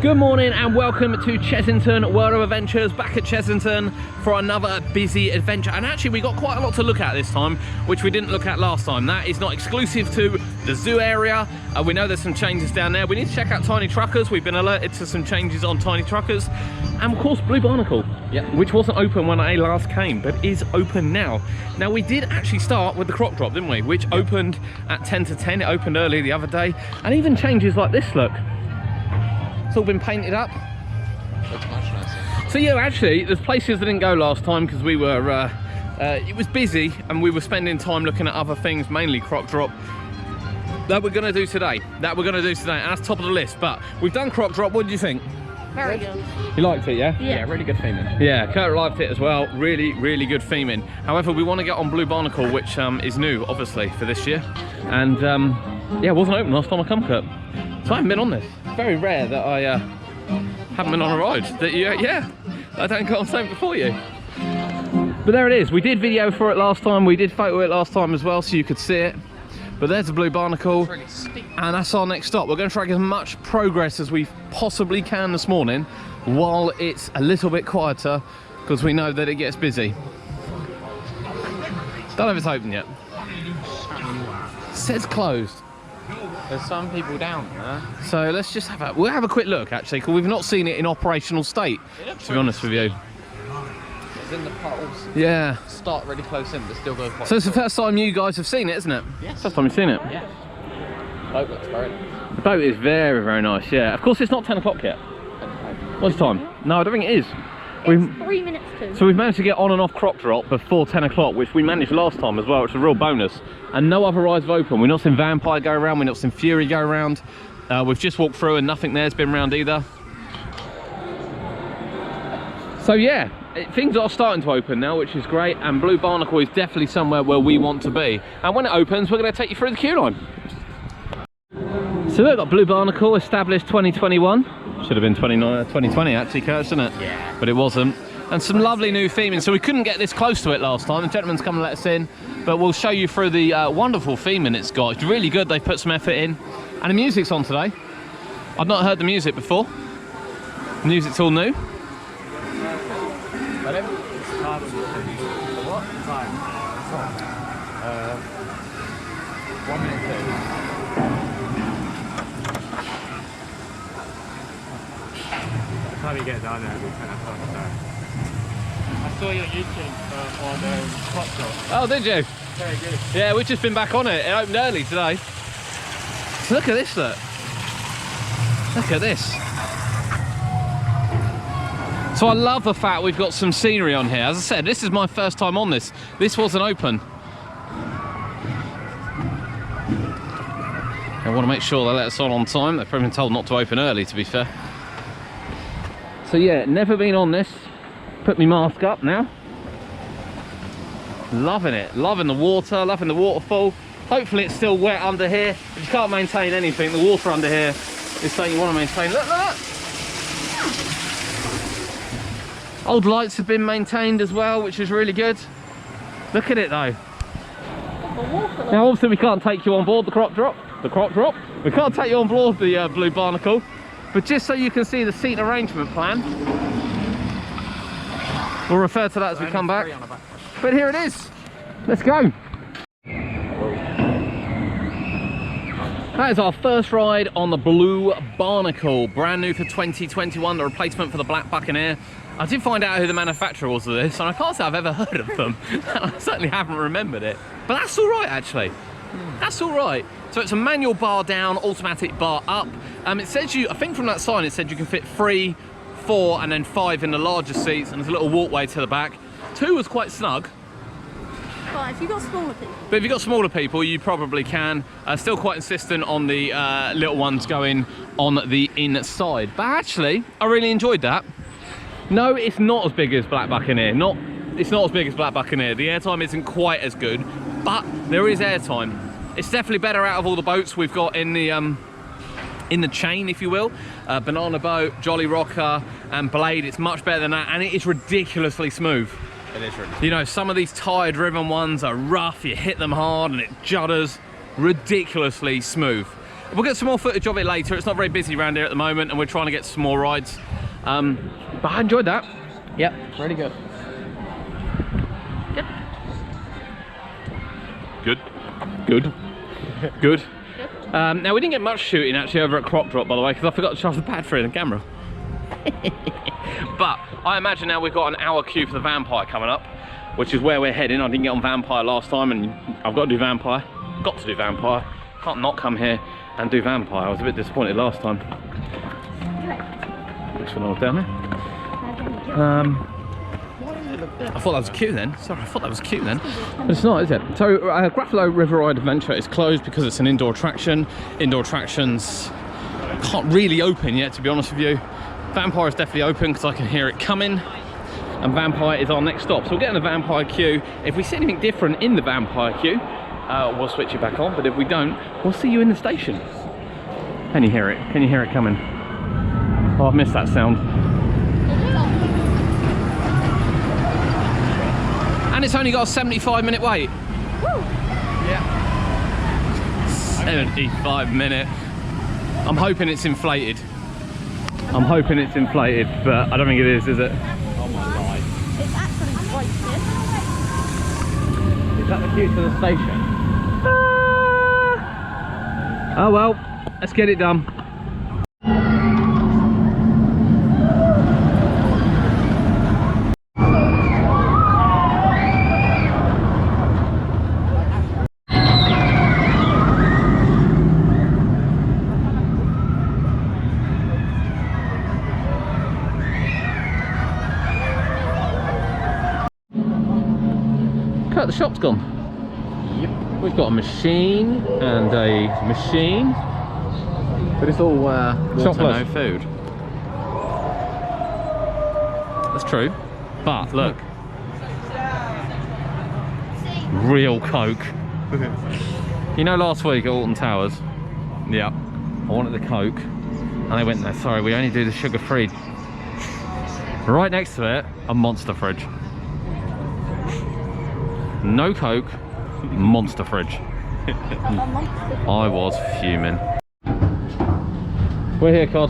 Good morning and welcome to Chessington World of Adventures, back at Chessington for another busy adventure. And actually we got quite a lot to look at this time, which we didn't look at last time. That is not exclusive to the zoo area. We know there's some changes down there. We need to check out Tiny Truckers. We've been alerted to some changes on Tiny Truckers. And of course Blue Barnacle, which wasn't open when I last came, but is open now. Now we did actually start with the Croc Drop, didn't we? Which opened at 10 to 10. It opened earlier the other day. And even changes like this, look. It's all been painted up. Looks much nicer. So yeah, actually, there's places that didn't go last time because we were, it was busy and we were spending time looking at other things, mainly Croc Drop, that we're going to do today. And that's top of the list. But we've done Croc Drop. What did you think? Very good. You liked it, yeah? Yeah, really good theming. Yeah, Kurt liked it as well. Really, really good theming. However, we want to get on Blue Barnacle, which is new, obviously, for this year. And yeah, it wasn't open last time I come, Kurt. So I haven't been on this. It's very rare that I haven't been on a ride. That I don't go on something before you. But there it is. We did video for it last time. We did photo it last time as well, so you could see it. But there's the Blue Barnacle, Really steep. and that's our next stop. We're going to try to get as much progress as we possibly can this morning while it's a little bit quieter, because we know that it gets busy. Don't know if it's open yet. It says closed. There's some people down there. So let's just we'll have a quick look actually, because we've not seen it in operational state, to be honest with you. It's in the puddles. Yeah. Start really close in, but still go quite So it's the first time you guys have seen it, isn't it? Yes. First time you've seen it? Yeah. Boat looks very nice. The boat is very, very nice, yeah. Of course it's not 10 o'clock yet. What's the time? No, I don't think it is. It's 3 minutes to. So we've managed to get on and off Croc Drop before 10 o'clock, which we managed last time as well, which is a real bonus. And no other rides have opened. We've not seen Vampire go around, we've not seen Fury go around. We've just walked through and nothing there's been around either. So yeah, things are starting to open now, which is great. And Blue Barnacle is definitely somewhere where we want to be. And when it opens, we're going to take you through the queue line. So we've got Blue Barnacle, established 2021. Should have been 2020 actually, Kurt, shouldn't it? Yeah. But it wasn't. And some lovely new theming. So we couldn't get this close to it last time. The gentleman's come and let us in. But we'll show you through the wonderful theming it's got. It's really good. They've put some effort in. And the music's on today. I've not heard the music before. The music's all new. What time? 1 minute 2. Time you get down there, it'll be 10 o'clock. I saw your YouTube on Croc Drop. Oh, did you? Very good. Yeah, we've just been back on it. It opened early today. So look at this, look. Look at this. So I love the fact we've got some scenery on here. As I said, this is my first time on this. This wasn't open. I want to make sure they let us on time. They've probably been told not to open early, to be fair. So yeah, never been on this. Put my mask up now. Loving it, loving the water, loving the waterfall. Hopefully it's still wet under here. If you can't maintain anything, the water under here is something you want to maintain. Look, look, look. Old lights have been maintained as well, which is really good. Look at it though. Now obviously we can't take you on board the Croc Drop. We can't take you on board the Blue Barnacle. But just so you can see the seat arrangement plan, we'll refer to that as we come back. But here it is. Let's go. That is our first ride on the Blue Barnacle. Brand new for 2021, the replacement for the Black Buccaneer. I did find out who the manufacturer was of this, and I can't say I've ever heard of them. I certainly haven't remembered it. But that's all right, actually. That's all right. So it's a manual bar down, automatic bar up. It says I think from that sign it said you can fit 3, 4 and then 5 in the larger seats, and there's a little walkway to the back. 2 was quite snug. But if you've got smaller people. But if you've got smaller people, you probably can. Still quite insistent on the little ones going on the inside. But actually, I really enjoyed that. No, it's not as big as Black Buccaneer. It's not as big as Black Buccaneer. The airtime isn't quite as good, but there is airtime. It's definitely better out of all the boats we've got in the chain, if you will. Banana Boat, Jolly Rocker, and Blade. It's much better than that, and it is ridiculously smooth. It is really. You know, some of these tired driven ones are rough. You hit them hard, and it judders. Ridiculously smooth. We'll get some more footage of it later. It's not very busy around here at the moment, and we're trying to get some more rides. But I enjoyed that. Yep, really good. Good. Good. Good. Now, we didn't get much shooting actually over at Croc Drop, by the way, because I forgot to charge the battery in the camera. But I imagine now we've got an hour queue for the Vampire coming up, which is where we're heading. I didn't get on Vampire last time, and I've got to do Vampire. Got to do Vampire. Can't not come here and do Vampire. I was a bit disappointed last time. Which one was down there? I thought that was a queue then. Sorry, I thought that was a queue then. But it's not, is it? So, Gruffalo River Ride Adventure is closed because it's an indoor attraction. Indoor attractions can't really open yet, to be honest with you. Vampire is definitely open because I can hear it coming. And Vampire is our next stop. So we'll get in the Vampire queue. If we see anything different in the Vampire queue, we'll switch it back on. But if we don't, we'll see you in the station. Can you hear it? Can you hear it coming? Oh, I've missed that sound. And it's only got a 75-minute wait. Woo. Yeah. 75 minute. I'm hoping it's inflated. I'm hoping it's inflated, but I don't think it is it? Oh my god. It's actually quite stiff. Is that the queue to the station? Oh well, let's get it done. The shop's gone. Yep. We've got a machine and a machine, But it's all water, Chocolate. no food. That's true. But look, real Coke. You know, last week at Alton Towers, Yeah. I wanted the Coke, and they went, no, sorry, we only do the sugar-free. Right next to it, a Monster fridge. No Coke, Monster fridge. I was fuming. We're here, Cod.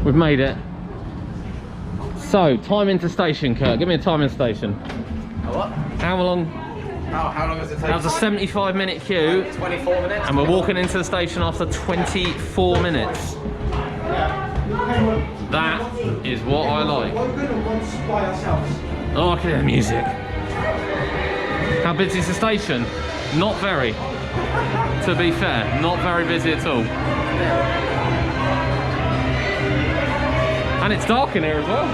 We've made it. So, time into station, Kurt. Give me a time in station. What? How long? How long does it take? That was a 75-minute queue, 24 minutes. and we're walking into the station after 24 minutes. That is what I like. Oh, I can hear the music. How busy is the station? Not very. To be fair, not very busy at all. And it's dark in here as well.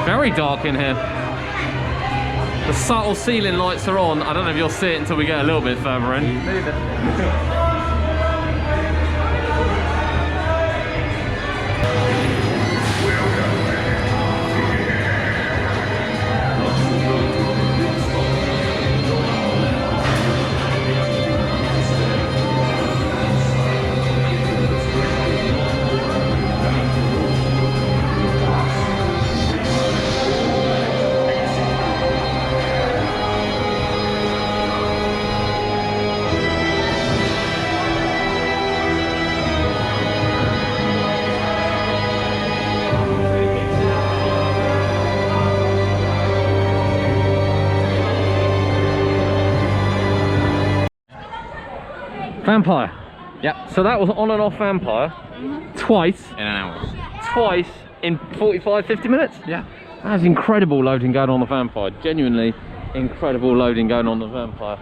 Very dark in here. The subtle ceiling lights are on. I don't know if you'll see it until we get a little bit further in. Move it. Vampire. Yep. So that was on and off Vampire. Twice. In an hour. Twice in 45, 50 minutes. Yeah. That was incredible loading going on the Vampire. Genuinely incredible loading going on the Vampire.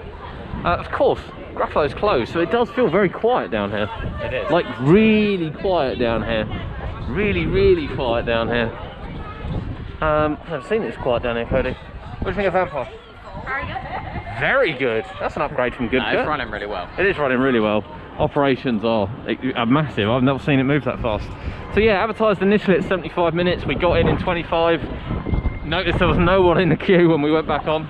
Of course, Gruffalo's closed, so it does feel very quiet down here. It is. Like really quiet down here. Really, really quiet down here. I've never seen it this quiet down here, Cody. What do you think of Vampire? Very good. Very good. That's an upgrade from good. No, it's running really well. It is running really well. Operations are massive. I've never seen it move that fast. So yeah, advertised initially at 75 minutes. We got in 25. Noticed there was no one in the queue when we went back on.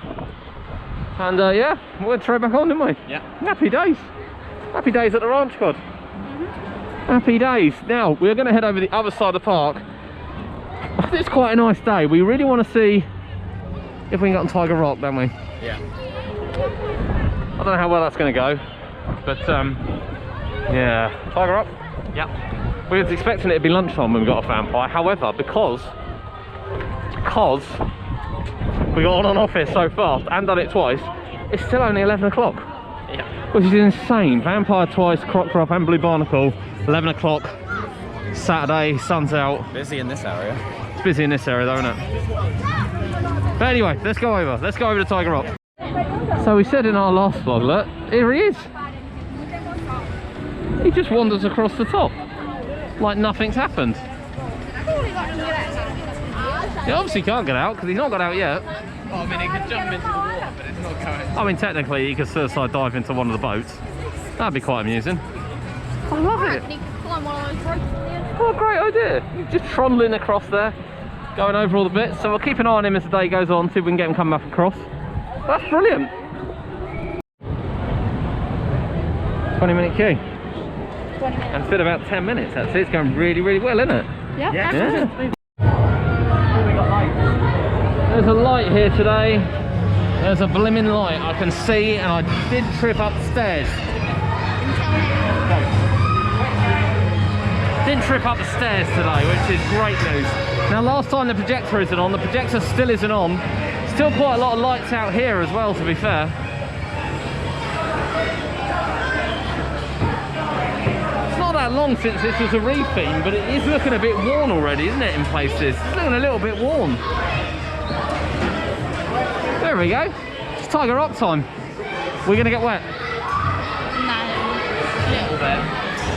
And yeah, we went straight back on, didn't we? Yeah. Happy days. Happy days at the ranch, God. Happy days. Now, we're going to head over the other side of the park. It's quite a nice day. We really want to see if we can get on Tiger Rock, don't we? Yeah. I don't know how well that's going to go, but Yeah. Tiger up? Yep. We was expecting it to be lunchtime when we got a vampire. However, because we got on and off here so fast and done it twice, it's still only 11 o'clock. Yeah. Which is insane. Vampire twice, Croc Drop and Blue Barnacle, 11 o'clock, Saturday, sun's out. Busy in this area. It's busy in this area though, isn't it? But anyway, let's go over to Tiger Rock. So we said in our last vlog, look, here he is. He just wanders across the top, like nothing's happened. He obviously can't get out, because he's not got out yet. Oh, I mean, he could jump into the water, but it's not going. I mean, technically, he could suicide dive into one of the boats. That'd be quite amusing. I love it. And he could climb one of those ropes at the end. What a great idea. Just trundling across there, going over all the bits. So we'll keep an eye on him as the day goes on, see if we can get him coming back across. That's brilliant. 20-minute queue. 20 minutes. And fit about 10 minutes, that's it. It's going really, really well, isn't it? Yeah. Yeah. There's a light here today. There's a blimmin' light I can see, and I did trip up the stairs. Didn't trip up the stairs today, which is great news. Now, last time the projector isn't on, the projector still isn't on. Still quite a lot of lights out here as well, to be fair. It's not that long since this was a re-theme, but it is looking a bit worn already, isn't it, in places? It's looking a little bit worn. There we go. It's Tiger Rock time. We're going to get wet. No.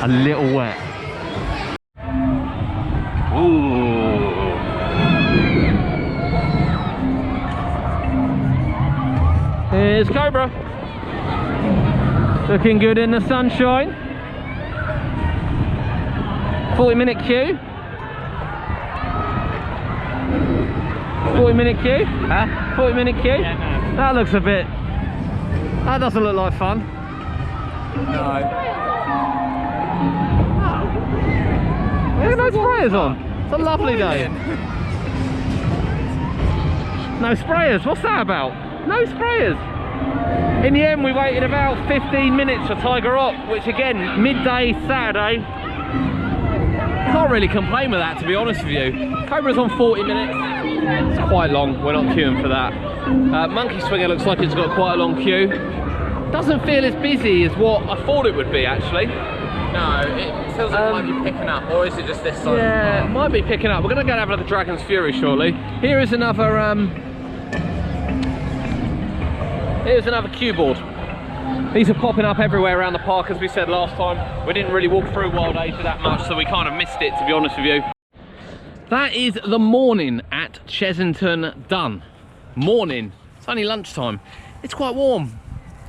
A little wet. Ooh. Here's Cobra. Looking good in the sunshine. 40-minute queue. 40-minute queue? Huh? 40-minute queue? Yeah, no. That looks a bit... That doesn't look like fun. No. There's no sprayers on. It's a lovely day. No sprayers, what's that about? No sprayers. In the end, we waited about 15 minutes for Tiger Rock, which again, midday Saturday. Can't really complain with that, to be honest with you. Cobra's on 40 minutes. It's quite long, we're not queuing for that. Monkey Swinger looks like it's got quite a long queue. Doesn't feel as busy as what I thought it would be, actually. No, it feels like it might be picking up, or is it just this side? Yeah, it might be picking up. We're going to go and have another Dragon's Fury shortly. Here is another here's another cue board. These are popping up everywhere around the park, as we said last time. We didn't really walk through Wild Asia that much, so we kind of missed it, to be honest with you. That is the morning at Chessington done. Morning. It's only lunchtime. It's quite warm.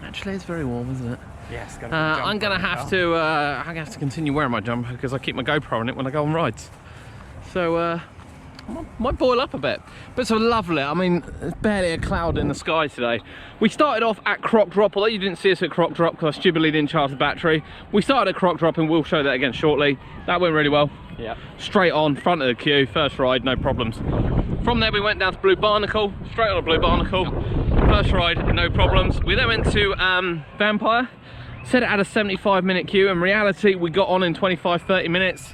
Actually, it's very warm, isn't it? Yes, I'm gonna have to continue wearing my jumper because I keep my GoPro on it when I go on rides. So might boil up a bit, but it's lovely. I mean, there's barely a cloud in the sky today. We started off at Croc Drop, although you didn't see us at Croc Drop because I stupidly didn't charge the battery. We started at Croc Drop and we'll show that again shortly. That went really well. Yeah. Straight on, front of the queue, first ride, no problems. From there we went down to Blue Barnacle, straight on to Blue Barnacle. First ride, no problems. We then went to Vampire. Said it had a 75-minute queue. In reality, we got on in 25-30 minutes.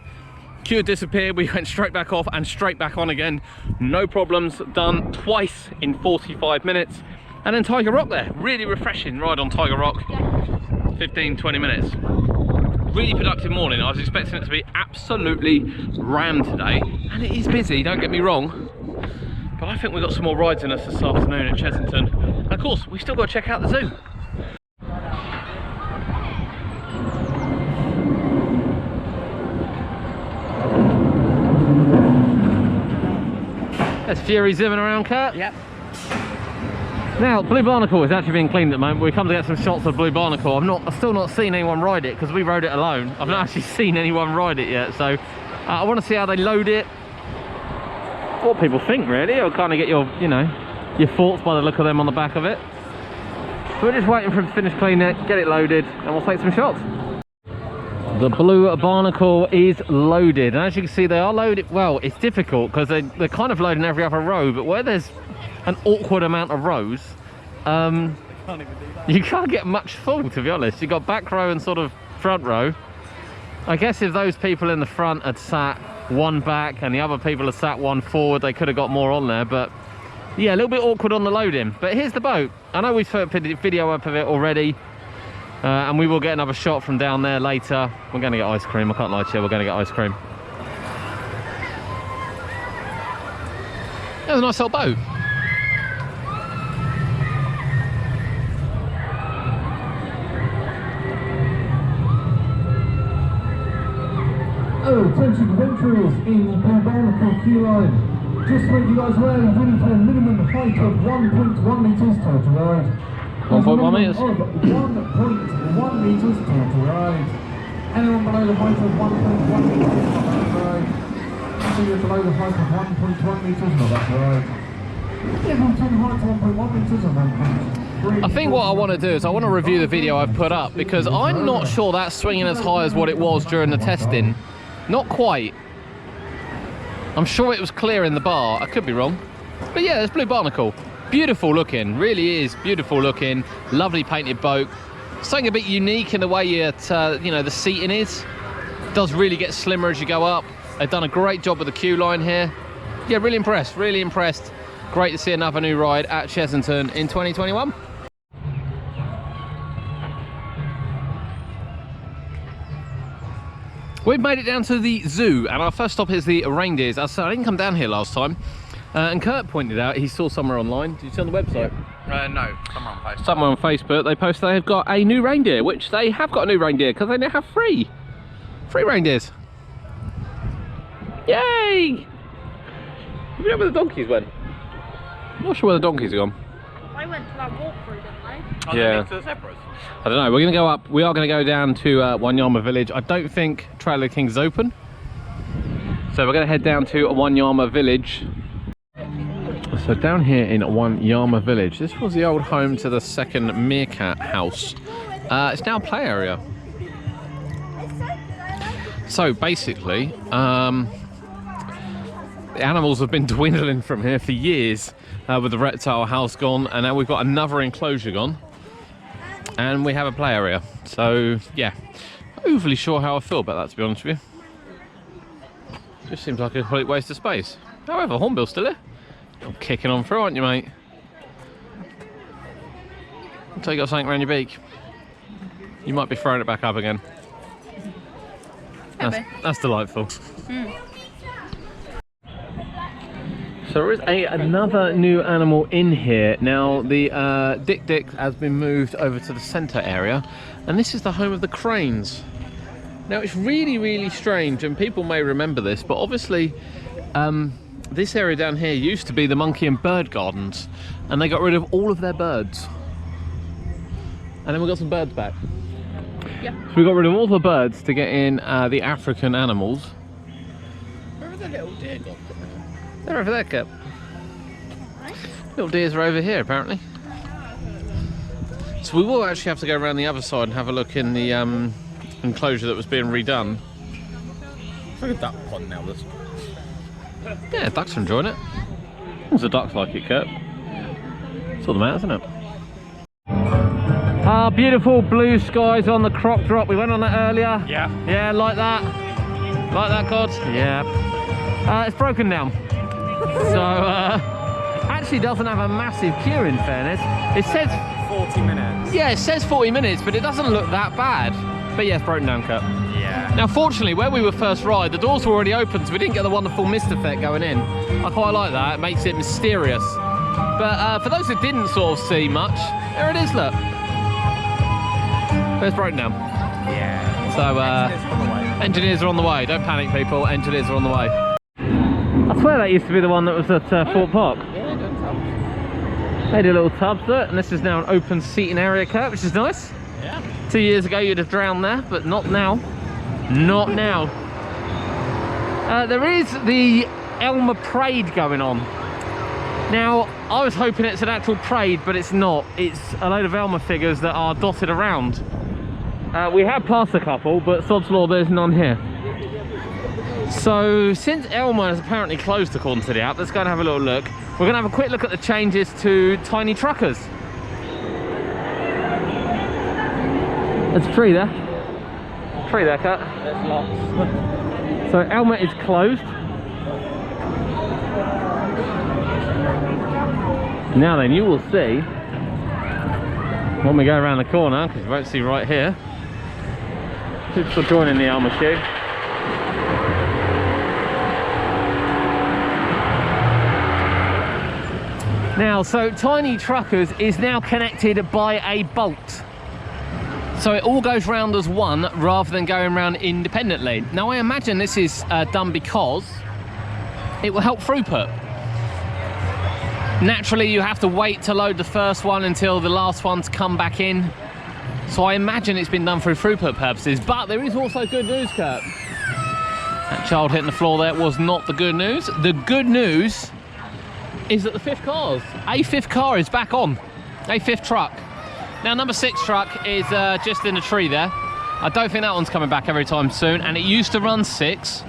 Queue disappeared, we went straight back off and straight back on again. No problems, done twice in 45 minutes. And then Tiger Rock there, really refreshing ride on Tiger Rock. 15-20 minutes. Really productive morning. I was expecting it to be absolutely rammed today. And it is busy, don't get me wrong. But I think we've got some more rides in us this afternoon at Chessington. And of course, we still got to check out the zoo. There's Fury zipping around, Kurt. Yep. Now, Blue Barnacle is actually being cleaned at the moment. We come to get some shots of Blue Barnacle. I've still not seen anyone ride it because we rode it alone. I've not actually seen anyone ride it yet, so I want to see how they load it. What people think, really. I'll kind of get your, you know, your thoughts by the look of them on the back of it. So we're just waiting for him to finish cleaning it, get it loaded, and we'll take some shots. The Blue Barnacle is loaded, and as you can see, they are loaded. Well, it's difficult because they're kind of loading every other row, but where there's an awkward amount of rows, you can't get much full, to be honest. You've got back row and sort of front row, I guess if those people in the front had sat one back and the other people had sat one forward, they could have got more on there, but yeah, a little bit awkward on the loading. But here's the boat. I know we've put a video up of it already, and we will get another shot from down there later. We're going to get ice cream, I can't lie to you, we're going to get ice cream. There's a nice old boat. Oh, attention adventurers in the Blue Barnacle queue line. Just to make you guys aware, you're willing for a minimum height of 1.1 metres total ride. 1.1 metres? 1.1 metres total ride. Anyone below the height of 1.1 metres is not that ride. Anyone below the height of 1.1 metres not that ride. Everyone between the height of 1.1 metres and 1.3. I think what I want to do is I want to review the video I've put up, because I'm not sure that's swinging as high as what it was during the testing. Not quite. I'm sure it was clear in the bar. I could be wrong. But yeah, there's Blue Barnacle. Beautiful looking, really is beautiful looking. Lovely painted boat. Something a bit unique in the way it, you know, the seating is. It does really get slimmer as you go up. They've done a great job with the queue line here. Yeah, really impressed, really impressed. Great to see another new ride at Chessington in 2021. We've made it down to the zoo, and our first stop is the reindeers. As I said, I didn't come down here last time, and Kurt pointed out he saw somewhere online. Did you see on the website? No, somewhere on Facebook. Somewhere on Facebook they posted they've got a new reindeer, which they have got a new reindeer because they now have three reindeers. Yay! You know where the donkeys went? I'm not sure where the donkeys are gone. They went to that walkthrough, didn't they? Yeah. Next to the zebras. I don't know, we're going to go up, we are going to go down to Owanyama Village. I don't think Trail of the King's open. So we're going to head down to Owanyama Village. So down here in Owanyama Village, this was the old home to the second meerkat house. It's now a play area. So basically, the animals have been dwindling from here for years with the reptile house gone, and now we've got another enclosure gone. And we have a play area. So yeah, not overly sure how I feel about that, to be honest with you. Just seems like a complete waste of space. However, Hornbill's still here. You're kicking on through, aren't you, mate? Until you got something around your beak. You might be throwing it back up again. That's delightful. Mm. So there is another new animal in here. Now the Dick has been moved over to the centre area, and this is the home of the cranes. Now it's really strange, and people may remember this, but obviously this area down here used to be the monkey and bird gardens, and they got rid of all of their birds. And then we got some birds back. Yeah. So we got rid of all the birds to get in the African animals. Where are the little deer gone? They're over there, Kip. Little deers are over here, apparently. So we will actually have to go around the other side and have a look in the enclosure that was being redone. It's like a duck pond now, this. Yeah, ducks are enjoying it. As long as the ducks like it, Kurt. That's all that matters, isn't it? Ah, beautiful blue skies on the Croc Drop. We went on that earlier. Yeah. Yeah, like that. Like that, God? Yeah. It's broken down. So, actually doesn't have a massive queue, in fairness. It says 40 minutes. Yeah, it says 40 minutes, but it doesn't look that bad. But yeah, it's broken down, Kurt. Yeah. Now, fortunately, where we were first ride, the doors were already open, so we didn't get the wonderful mist effect going in. I quite like that. It makes it mysterious. But for those who didn't sort of see much, there it is, look. But it's broken down. Yeah. So, engineers are on the way. Don't panic, people. Engineers are on the way. I swear that used to be the one that was at Fort Park. Yeah, don't tell. They did little tubs there, and this is now an open seating area, Kurt, which is nice. Yeah. 2 years ago you'd have drowned there, but not now. Not now. There is the Elmer Parade going on. Now, I was hoping it's an actual parade, but it's not. It's a load of Elmer figures that are dotted around. We have passed a couple, but sod's law, there's none here. So, since Elmer has apparently closed according to the app, let's go and have a little look. We're going to have a quick look at the changes to Tiny Truckers. There's a tree there. Tree there, Kurt. There's lots. So Elmet is closed. Now then, you will see when we go around the corner, because you won't see right here. People are joining the Elmet queue. Now, so Tiny Truckers is now connected by a bolt. So it all goes round as one rather than going round independently. Now I imagine this is done because it will help throughput. Naturally you have to wait to load the first one until the last one's come back in. So I imagine it's been done for throughput purposes, but there is also good news, Kurt. That child hitting the floor there was not the good news. The good news is that the fifth car is back on. A fifth truck. Now number 6 truck is just in the tree there. I don't think that one's coming back every time soon, and it used to run 6,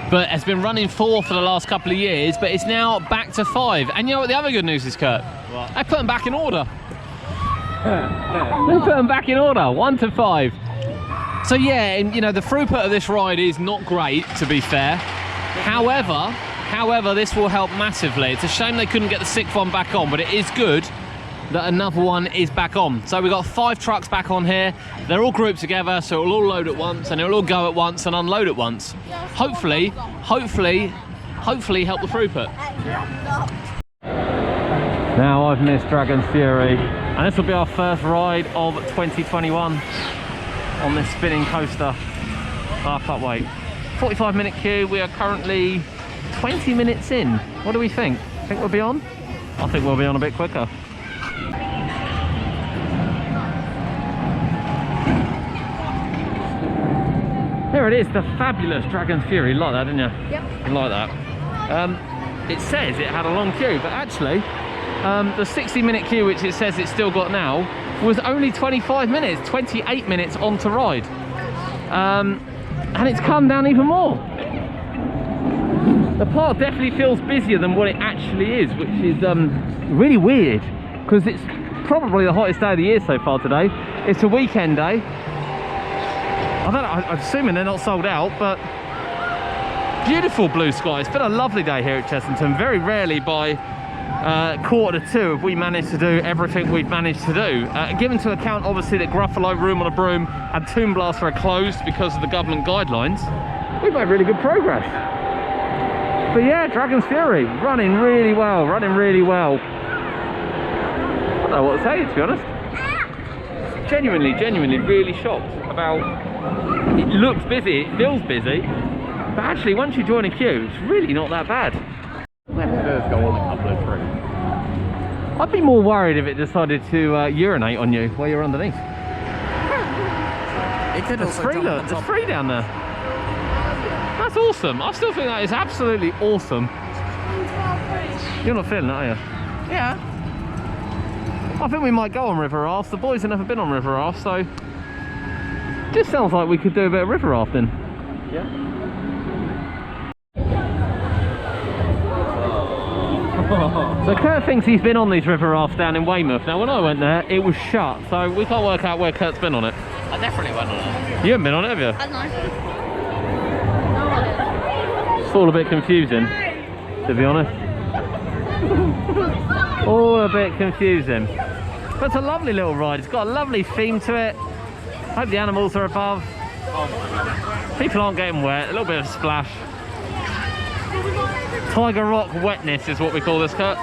but has been running 4 for the last couple of years, but it's now back to 5. And you know what the other good news is, Kurt? What? They put them back in order. They put them back in order, 1 to 5. So yeah, and, you know, the throughput of this ride is not great, to be fair. However, this will help massively. It's a shame they couldn't get the 6th one back on, but it is good that another one is back on. So we've got 5 trucks back on here. They're all grouped together, so it'll all load at once and it'll all go at once and unload at once. Hopefully help the throughput. Now I've missed Dragon's Fury, and this will be our first ride of 2021 on this spinning coaster. I can't wait. 45-minute queue. We are currently 20 minutes in. What do we think? Think we'll be on? I think we'll be on a bit quicker. Here it is, the fabulous Dragon's Fury. You like that, didn't you? Yep. You like that. It says it had a long queue, but actually, the 60-minute queue, which it says it's still got now, was only 25 minutes, 28 minutes on to ride. And it's come down even more. The park definitely feels busier than what it actually is, which is really weird, because it's probably the hottest day of the year so far today. It's a weekend day. I don't know, I'm assuming they're not sold out, but beautiful blue sky. It's been a lovely day here at Chessington. Very rarely by 1:45 have we managed to do everything we've managed to do. Given to account, obviously, that Gruffalo, Room on a Broom and Toon Blaster are closed because of the government guidelines, we've made really good progress. But yeah, Dragon's Fury, running really well, I don't know what to say, to be honest. Genuinely really shocked about, it looks busy, it feels busy, but actually once you join a queue, it's really not that bad. Let's go on a couple of trees. I'd be more worried if it decided to urinate on you while you're underneath. It could There's free down there. That's awesome. I still think that is absolutely awesome. You're not feeling that, are you? Yeah. I think we might go on river rafts. The boys have never been on river rafts, so just sounds like we could do a bit of river rafting. Yeah. So Kurt thinks he's been on these river rafts down in Weymouth. Now when I went there, it was shut, so we can't work out where Kurt's been on it. I definitely went on it. You haven't been on it, have you? I don't know. It's all a bit confusing, to be honest. All a bit confusing. But it's a lovely little ride. It's got a lovely theme to it. Hope the animals are above. People aren't getting wet. A little bit of a splash. Tiger Rock wetness is what we call this, Kurt.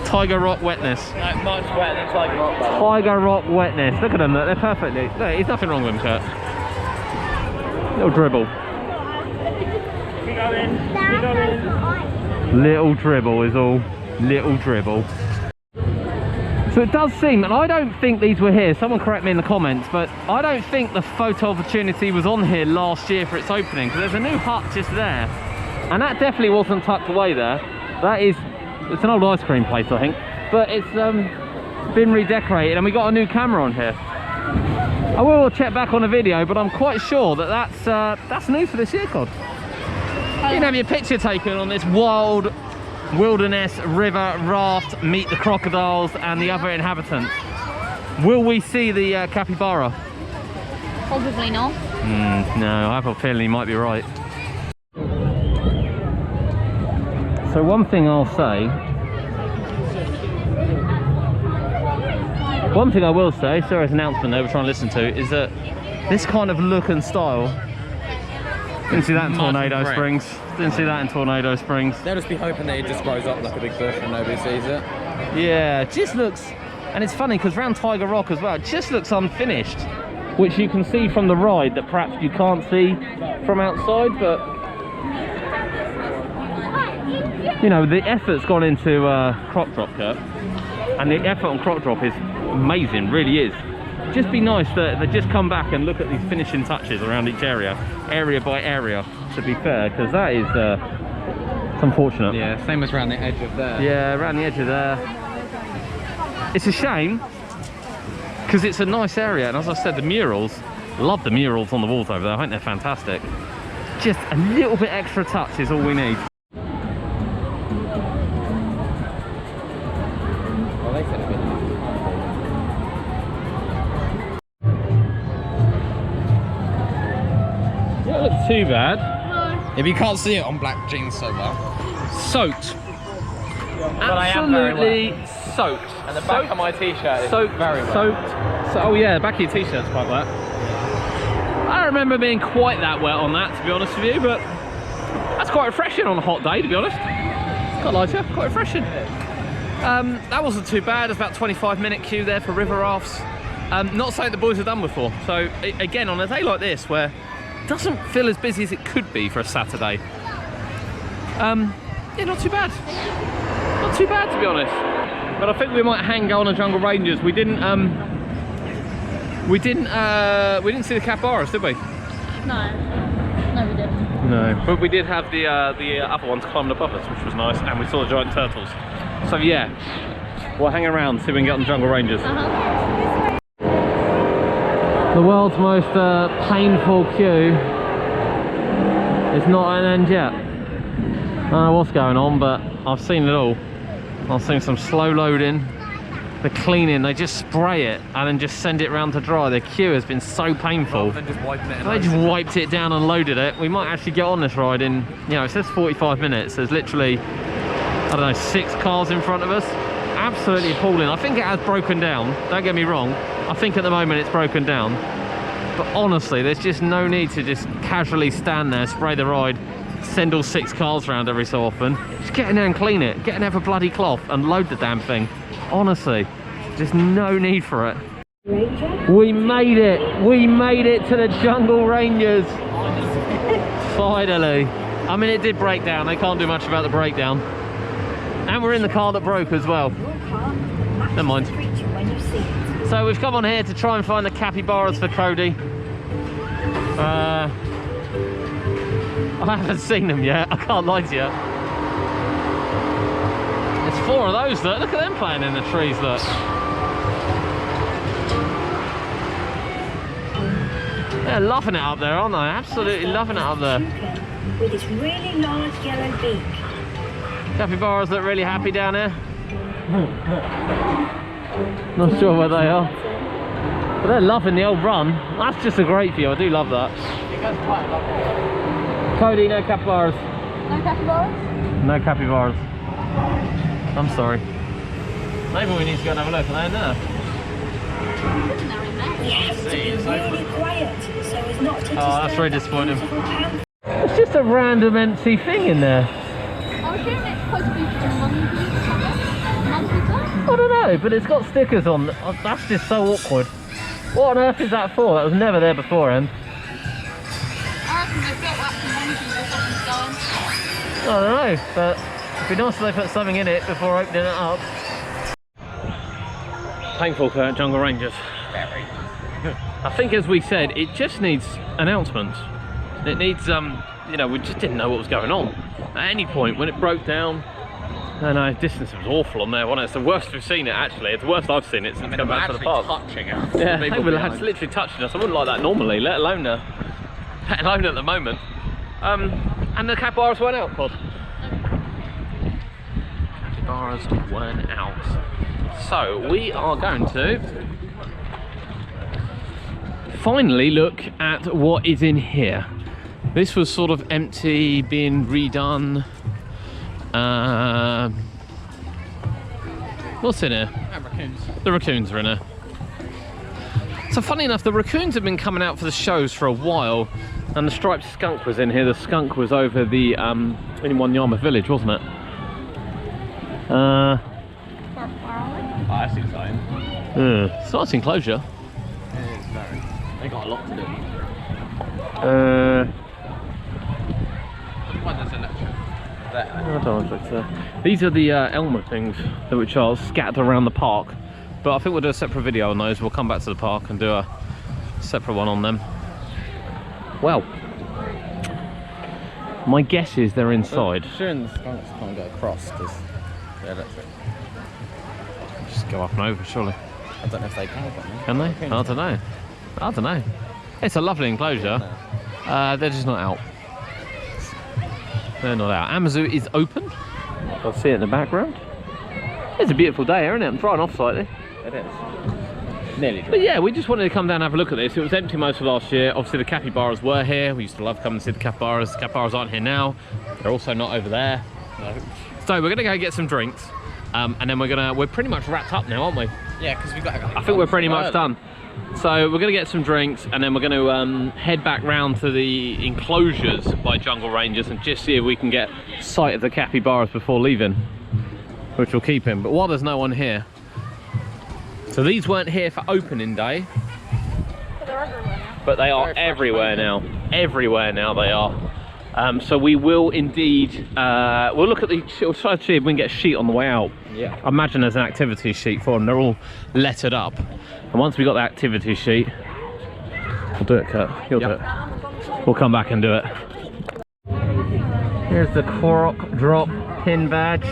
Tiger Rock wetness. No, much wetter than Tiger Rock. Tiger Rock wetness. Look at them, they're perfectly. Look, there's nothing wrong with them, Kurt. Little dribble. Little dribble is all. Little dribble. So it does seem, and I don't think these were here, someone correct me in the comments, but I don't think the photo opportunity was on here last year for its opening, because there's a new hut just there, and that definitely wasn't tucked away there. That is, it's an old ice cream place, I think, but it's been redecorated, and we got a new camera on here. I will check back on the video, but I'm quite sure that that's new for this year, Cod. You can have your picture taken on this wild wilderness river raft, meet the crocodiles and the other inhabitants. Will we see the capybara? Probably not. No, I have a feeling he might be right. So one thing I'll say, sorry, it's an announcement that we're trying to listen to, is that this kind of look and style, didn't see that in Tornado Springs. Didn't see that in Tornado Springs. They'll just be hoping that it just grows up like a big bush and nobody sees it. Yeah, it just looks, and it's funny because around Tiger Rock as well, it just looks unfinished, which you can see from the ride that perhaps you can't see from outside, but you know, the effort's gone into Croc Drop, Kurt, and the effort on Croc Drop is amazing, really is. Just be nice that they just come back and look at these finishing touches around each area by area, to be fair, because that is it's unfortunate. Yeah, same as around the edge of there. Yeah, around the edge of there. It's a shame, because it's a nice area, and as I said, the murals, love the murals on the walls over there, I think they're fantastic. Just a little bit extra touch is all we need. Well, they said a bit. Don't look too bad. If you can't see it on black jeans so well. Soaked. But I am very Absolutely soaked. And the back of my t-shirt is soaked, very wet. soaked. So, oh yeah, the back of your t-shirt's quite wet. I don't remember being quite that wet on that, to be honest with you, but that's quite refreshing on a hot day, to be honest. Can't lie to you, quite refreshing. That wasn't too bad. It's about a 25-minute queue there for river rafts. Not something the boys have done before. So again, on a day like this, where it doesn't feel as busy as it could be for a Saturday, yeah, not too bad. Not too bad, to be honest. But I think we might hang on a Jungle Rangers. We didn't see the capybaras, did we? No, we didn't. No, but we did have the other ones climbing above us, which was nice, and we saw the giant turtles. So yeah, we'll hang around, see if we can get on the Jungle Rangers. The world's most painful queue is not an end yet. I don't know what's going on, but I've seen it all. I've seen some slow loading, the cleaning, they just spray it and then just send it round to dry. The queue has been so painful. Rather than just wiping it. They just wiped it down and loaded it. We might actually get on this ride in, you know, it says 45 minutes. There's literally, I don't know, 6 cars in front of us. Absolutely appalling. I think it has broken down, don't get me wrong. I think at the moment it's broken down. But honestly, there's just no need to just casually stand there, spray the ride, send all 6 cars round every so often. Just get in there and clean it. Get in there for bloody cloth and load the damn thing. Honestly, just no need for it. We made it. We made it to the Jungle Rangers. Finally. I mean, it did break down. They can't do much about the breakdown. And we're in the car that broke as well. Never mind. So we've come on here to try and find the capybaras for Cody. I haven't seen them yet, I can't lie to you. It's 4 of those, look at them playing in the trees, look. They're loving it up there, aren't they? Absolutely loving it up there. With its really large yellow beak. Capybaras look really happy down here. Not sure where they are. But they're loving the old run. That's just a great view, I do love that. Cody, no capybaras. No capybaras? No capybaras. I'm sorry. Maybe we need to go and have a look. Are they in there? You have to be really quiet so as not to Oh, that's very disappointing. disturb. It's just a random empty thing in there. I was hearing it's supposed to be for monkeys. I don't know, but it's got stickers on. Oh, that's just so awkward. What on earth is that for? That was never there beforehand. I reckon they built that for monkeys or something going. I don't know, but it'd be nice if they put something in it before opening it up. Painful for Jungle Rangers. Very. I think, as we said, it just needs announcements. It needs, you know, we just didn't know what was going on. At any point, when it broke down, I know, distance was awful on there, wasn't it? It's the worst we've seen it, actually. It's the worst I've seen it since coming back to the park. Touching us. Yeah, they were lads literally touching us. I wouldn't like that normally, let alone at the moment. And the capybaras weren't out, Pod. Capybaras weren't out. So we are going to finally look at what is in here. This was sort of empty, being redone. What's in here? Raccoons. The raccoons are in here. So funny enough, the raccoons have been coming out for the shows for a while, and the striped skunk was in here. The skunk was over the in Owanyama Village, wasn't it? Oh, I see something. It's a nice enclosure. It is very. They got a lot to do. Why there's a lecture? There. I don't know if it's, these are the Elmer things which are scattered around the park, but I think we'll do a separate video on those. We'll come back to the park and do a separate one on them. Well, my guess is they're inside. Soon the skunks can't go across because they're electric. Just go up and over, surely. I don't know if they can. Can they? I don't know. I don't know. It's a lovely enclosure. They're just not out. They're not out. Amazu is open. I'll see it in the background. It's a beautiful day here, isn't it? I'm drying off slightly. It is. Nearly dry. But yeah, we just wanted to come down and have a look at this. It was empty most of last year. Obviously the capybaras were here. We used to love coming to see the capybaras. The capybaras aren't here now. They're also not over there. No. So we're gonna go get some drinks. And then we're pretty much wrapped up now, aren't we? Yeah, because we've got to go. I think we're pretty much done. So we're going to get some drinks, and then we're going to head back round to the enclosures by Jungle Rangers and just see if we can get sight of the capybaras before leaving, which will keep him. But while there's no one here, so these weren't here for opening day, but they are everywhere now. Everywhere now they are. So we will indeed, we'll look at we'll try to see if we can get a sheet on the way out. Yeah. I imagine there's an activity sheet for them. They're all lettered up. And once we got the activity sheet, we'll do it, Kurt. You'll do it. We'll come back and do it. Here's the Croc Drop pin badge.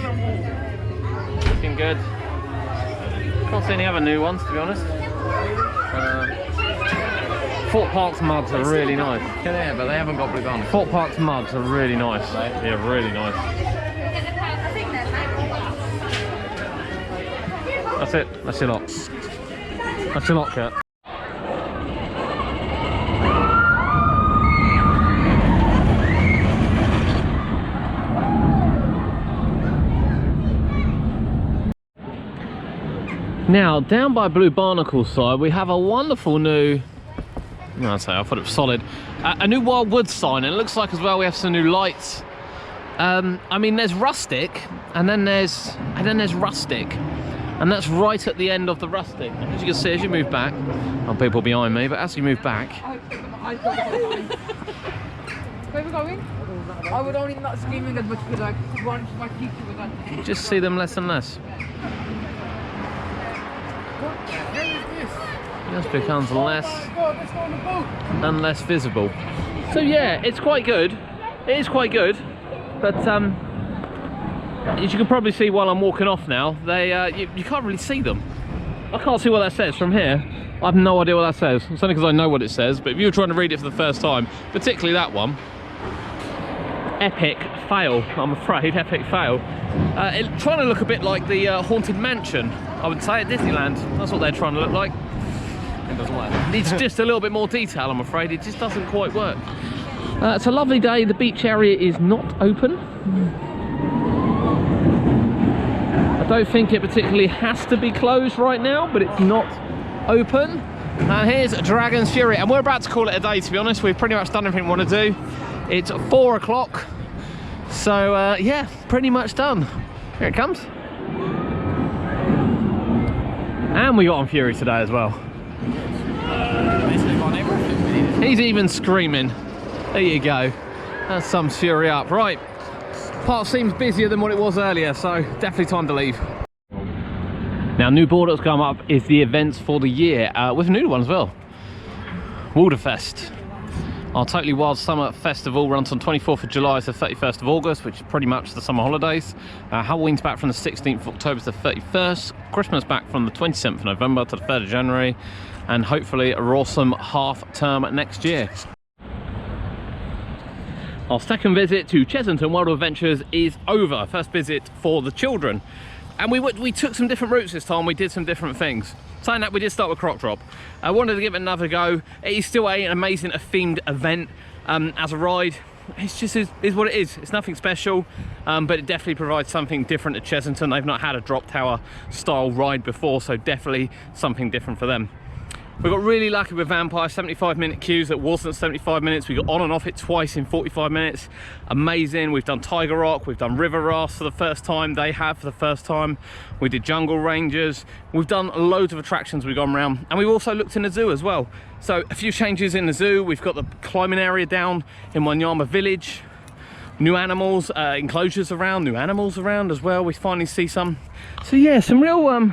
Looking good. Can't see any other new ones, to be honest. Fort Park's mugs are really nice. Yeah, but they haven't got blue barnacle. Fort Park's mugs are really nice. Yeah, really nice. That's it. That's your lot. That's your lot, Kurt. Now, down by Blue Barnacle's side, we have a wonderful new, I'd say I thought it was solid, a new Wild Woods sign, and it looks like as well we have some new lights. I mean, there's rustic, and then there's rustic, and that's right at the end of the rustic. And as you can see, as you move back, people behind me, but as you move back, Where are we going? I would only not screaming as much because I want my teacher with that. you just see them less and less. It just becomes less and less visible. So yeah, it's quite good. It is quite good, but as you can probably see while I'm walking off now, they you can't really see them. I can't see what that says from here. I have no idea what that says. It's only because I know what it says, but if you were trying to read it for the first time, particularly that one, epic fail, I'm afraid, epic fail. Trying to look a bit like the Haunted Mansion, I would say, at Disneyland. That's what they're trying to look like. It doesn't work. Needs just a little bit more detail, I'm afraid. It just doesn't quite work. It's a lovely day. The beach area is not open. I don't think it particularly has to be closed right now, but it's not open. And here's Dragon's Fury, and we're about to call it a day, to be honest. We've pretty much done everything we want to do. It's 4 o'clock, so yeah, pretty much done. Here it comes. And we got on Fury today as well. He's even screaming. There you go. That sums Fury up. Right, park seems busier than what it was earlier, so definitely time to leave. Now, new board that's come up is the events for the year, with a new one as well. Wilderfest. Our Totally Wild Summer Festival runs on 24th of July to 31st of August, which is pretty much the summer holidays. Halloween's back from the 16th of October to the 31st. Christmas back from the 27th of November to the 3rd of January. And hopefully a awesome half term next year. Our second visit to Chessington World of Adventures is over. First visit for the children. And we took some different routes this time. We did some different things. Saying that, we did start with Croc Drop. I wanted to give it another go. It is still an amazing themed event as a ride. It's just is what it is. It's nothing special, but it definitely provides something different at Chessington. They've not had a drop tower style ride before, so definitely something different for them. We got really lucky with Vampire, 75-minute queues that wasn't 75 minutes. We got on and off it twice in 45 minutes. Amazing. We've done Tiger Rock, we've done River Rafts for the first time. They have for the first time. We did Jungle Rangers. We've done loads of attractions we've gone around. And we've also looked in the zoo as well. So a few changes in the zoo. We've got the climbing area down in Owanyama Village. New animals, enclosures around, new animals around as well. We finally see some. So yeah, some real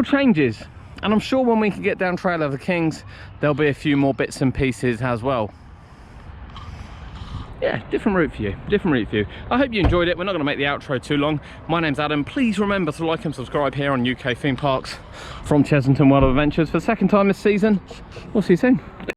changes. And I'm sure when we can get down Trail of the Kings, there'll be a few more bits and pieces as well. Yeah, different route for you, different route for you. I hope you enjoyed it. We're not going to make the outro too long. My name's Adam. Please remember to like and subscribe here on UK Theme Parks from Chessington World of Adventures for the second time this season. We'll see you soon.